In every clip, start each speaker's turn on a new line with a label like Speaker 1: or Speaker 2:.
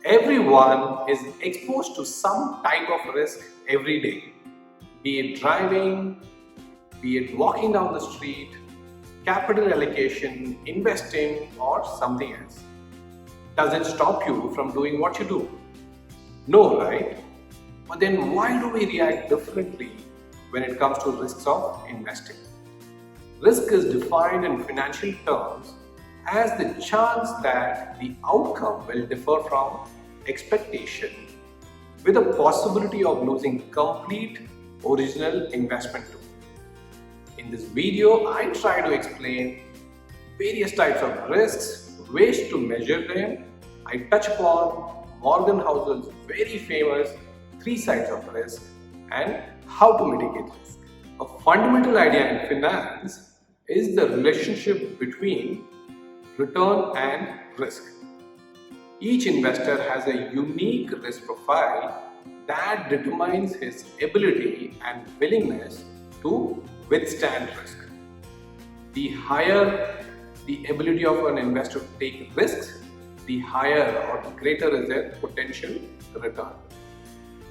Speaker 1: Everyone is exposed to some type of risk every day, be it driving, be it walking down the street, capital allocation, investing, or something else. Does it stop you from doing what you do? No, right? But then why do we react differently when it comes to risks of investing? Risk is defined in financial terms as the chance that the outcome will differ from expectation with a possibility of losing complete original investment too. In this video, I try to explain various types of risks, ways to measure them. I touch upon Morgan Housel's very famous 3 sides of risk and how to mitigate risk. A fundamental idea in finance is the relationship between return and risk. Each investor has a unique risk profile that determines his ability and willingness to withstand risk. The higher the ability of an investor to take risks, the higher or the greater is their potential return.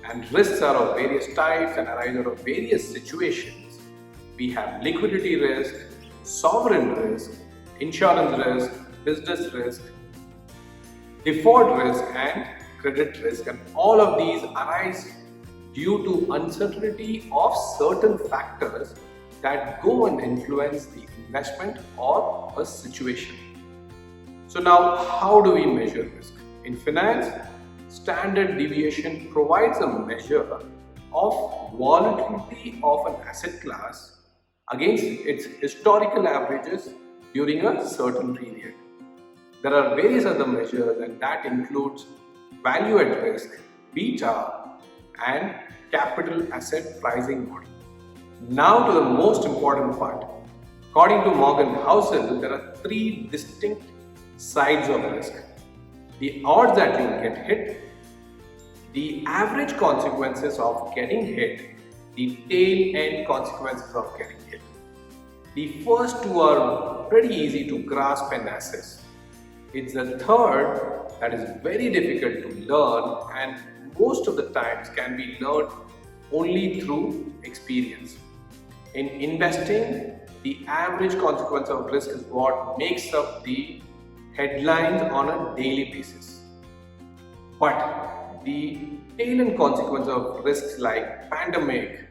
Speaker 1: And risks are of various types and arise out of various situations. We have liquidity risk, sovereign risk, insurance risk, business risk, default risk, and credit risk, and all of these arise due to uncertainty of certain factors that go and influence the investment or a situation. So now, how do we measure risk? In finance, standard deviation provides a measure of volatility of an asset class against its historical averages during a certain period. There are various other measures, and that includes value at risk, beta, and capital asset pricing model. Now to the most important part. According to Morgan Housel, there are 3 distinct sides of risk. The odds that you get hit, the average consequences of getting hit, the tail end consequences of getting hit. The first 2 are pretty easy to grasp and assess. It's the third that is very difficult to learn and most of the times can be learned only through experience. In investing, the average consequence of risk is what makes up the headlines on a daily basis. But the tail end consequence of risks like pandemic,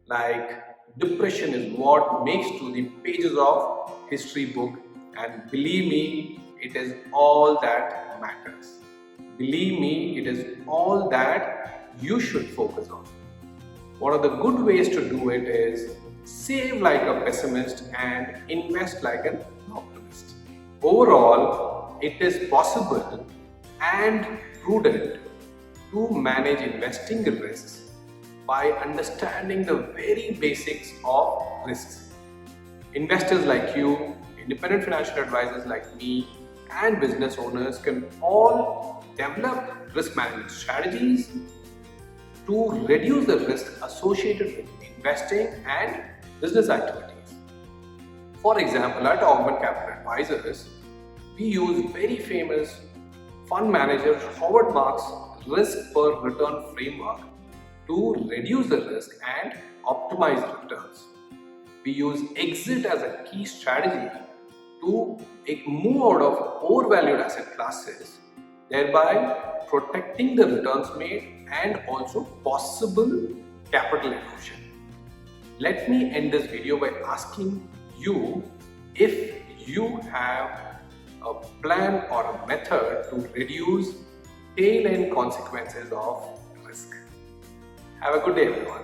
Speaker 1: like depression is what makes to the pages of history book, and believe me, it is all that matters. Believe me, it is all that you should focus on. One of the good ways to do it is save like a pessimist and invest like an optimist. Overall, it is possible and prudent to manage investing risks by understanding the very basics of risks. Investors like you, independent financial advisors like me, and business owners can all develop risk management strategies to reduce the risk associated with investing and business activities. For example, at Augment Capital Advisors, we use very famous fund manager Howard Marks' risk per return framework to reduce the risk and optimize returns. We use exit as a key strategy to move out of overvalued asset classes, thereby protecting the returns made and also possible capital erosion. Let me end this video by asking you if you have a plan or a method to reduce tail end consequences of risk. Have a good day, everyone.